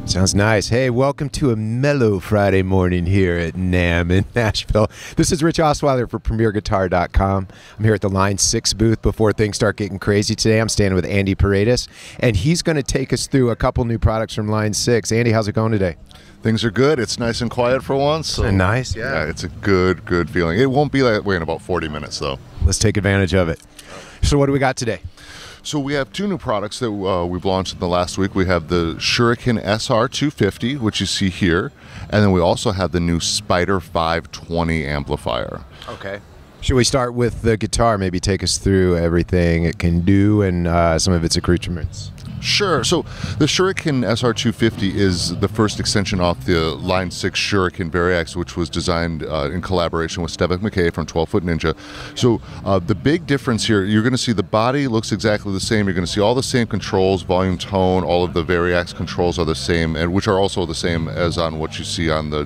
Sounds nice. Hey, welcome to a mellow Friday morning here at NAMM in Nashville. This is Rich Osweiler for PremierGuitar.com. I'm here at the Line 6 booth before things start getting crazy today. I'm standing with Andy Paredes, and he's going to take us through a couple new products from Line 6. Andy, how's it going today? Things are good. It's nice and quiet for once. So nice, yeah. It's a good feeling. It won't be that way in about 40 minutes, though. Let's take advantage of it. So what do we got today? So we have two new products that we've launched in the last week. We have the Shuriken SR270, which you see here, and then we also have the new Spyder 520 amplifier. Okay. Should we start with the guitar? Maybe take us through everything it can do and some of its accoutrements. Sure. So the Shuriken SR250 is the first extension off the Line 6 Shuriken Variax, which was designed in collaboration with Stevik McKay from 12 Foot Ninja. So the big difference here, you're going to see the body looks exactly the same. You're going to see all the same controls, volume, tone, all of the Variax controls are the same, and which are also the same as on what you see on the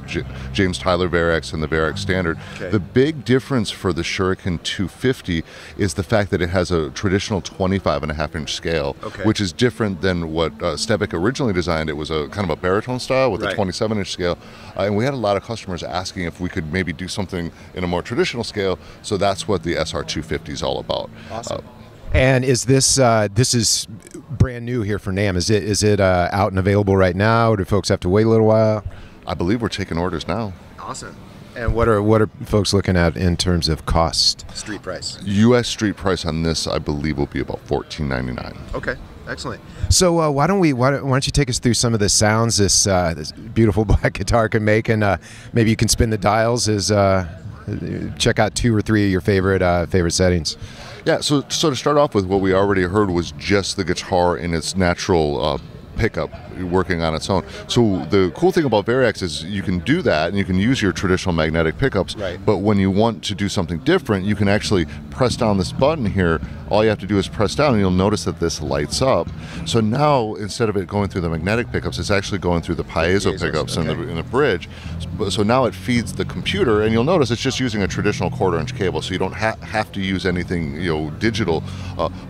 James Tyler Variax and the Variax Standard. Okay. The big difference for the Shuriken 250 is the fact that it has a traditional 25.5-inch scale, okay, which is different than what Stevik originally designed. It was a kind of a baritone style with a 27-inch scale, and we had a lot of customers asking if we could maybe do something in a more traditional scale, so that's what the SR250 is all about. Awesome. And is this this is brand new here for NAMM? Is it out and available right now, or do folks have to wait a little while? I believe we're taking orders now. Awesome. And what are folks looking at in terms of cost? Street price. U.S. street price on this, I believe, will be about $14.99. Okay. Excellent. So why don't you take us through some of the sounds this beautiful black guitar can make, and maybe you can spin the dials as check out 2 or 3 of your favorite settings. Yeah. So to start off with, what we already heard was just the guitar in its natural pickup working on its own. So the cool thing about Variax is you can do that and you can use your traditional magnetic pickups, but when you want to do something different, you can actually press down this button here. All you have to do is press down and you'll notice that this lights up. So now instead of it going through the magnetic pickups, it's actually going through the piezo pickups in the bridge. So now it feeds the computer, and you'll notice it's just using a traditional 1/4-inch cable, so you don't have to use anything digital.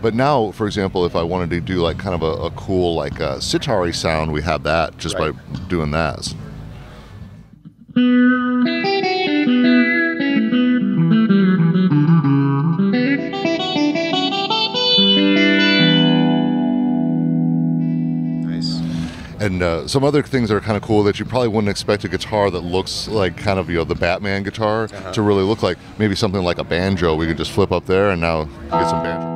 But now, for example, if I wanted to do like kind of a cool like sitar-y sound, we have that just by doing that. And some other things that are kind of cool that you probably wouldn't expect a guitar that looks like kind of the Batman guitar to really look like. Maybe something like a banjo. We can just flip up there and now you get some banjo.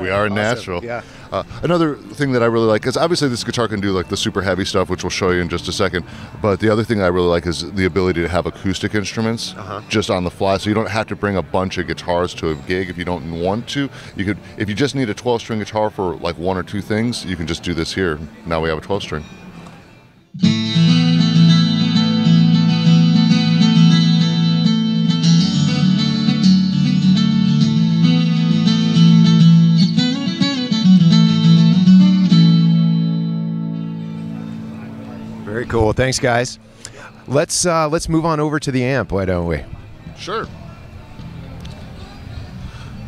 We are natural. Yeah. Another thing that I really like is obviously this guitar can do like the super heavy stuff, which we'll show you in just a second. But the other thing I really like is the ability to have acoustic instruments just on the fly, so you don't have to bring a bunch of guitars to a gig if you don't want to. You could, if you just need a 12-string guitar for like 1 or 2 things, you can just do this here. Now we have a 12-string. Very cool. Thanks, guys. Let's move on over to the amp, why don't we? Sure.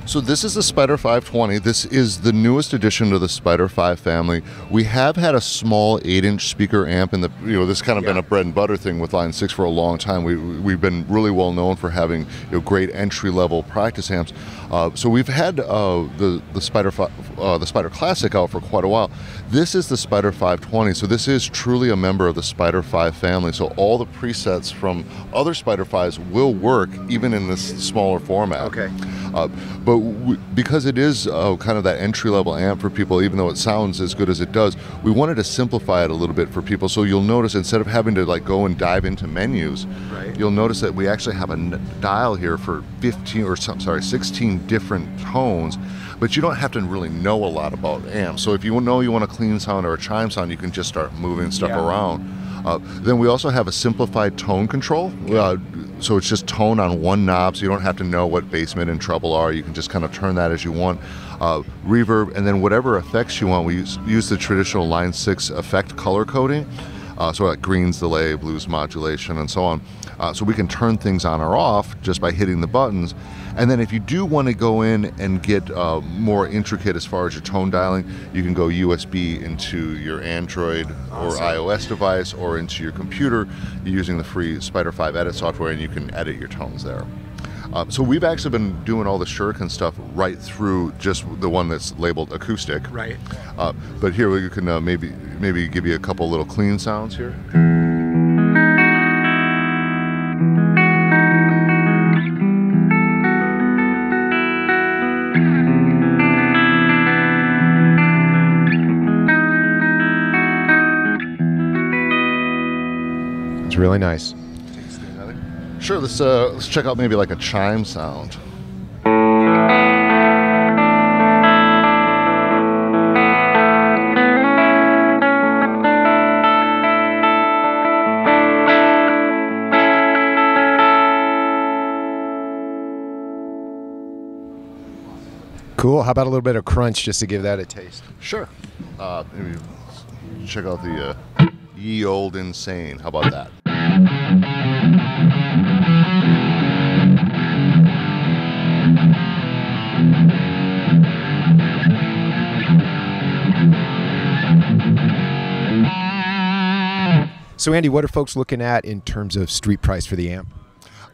So this is the Spyder 520. This is the newest addition to the Spyder 5 family. We have had a small 8-inch speaker amp in the, this kind of been a bread and butter thing with Line 6 for a long time. We've been really well known for having great entry-level practice amps. So we've had the Spyder Classic out for quite a while. This is the Spyder 520, so this is truly a member of the Spyder 5 family. So all the presets from other Spyder 5s will work even in this smaller format. Okay. But because it is kind of that entry-level amp for people, even though it sounds as good as it does, we wanted to simplify it a little bit for people. So you'll notice instead of having to like go and dive into menus, you'll notice that we actually have a dial here for 16 different tones. But you don't have to really know a lot about amps. So if you know you want a clean sound or a chime sound, you can just start moving stuff around. Then we also have a simplified tone control. So it's just tone on one knob, so you don't have to know what bass, mid, and treble are. You can just kind of turn that as you want. Reverb, and then whatever effects you want. We use the traditional Line 6 effect color coding. So like greens delay, blues modulation, and so on. So we can turn things on or off just by hitting the buttons. And then if you do want to go in and get more intricate as far as your tone dialing, you can go USB into your Android or iOS device or into your computer using the free Spyder 5 edit software, and you can edit your tones there. So we've actually been doing all the Shuriken stuff right through just the one that's labeled acoustic. Right. But here we can maybe give you a couple little clean sounds here. It's really nice. Sure, let's check out maybe like a chime sound. Cool. How about a little bit of crunch just to give that a taste? Sure. Maybe check out the Ye Old Insane. How about that? So Andy, what are folks looking at in terms of street price for the amp?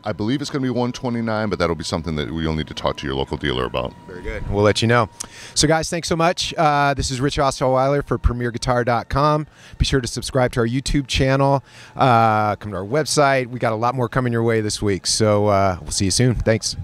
I believe it's going to be $129, but that'll be something that you'll need to talk to your local dealer about. Very good. We'll let you know. So guys, thanks so much. This is Rich Osweiler for PremierGuitar.com. Be sure to subscribe to our YouTube channel. Come to our website. We got a lot more coming your way this week. So we'll see you soon. Thanks.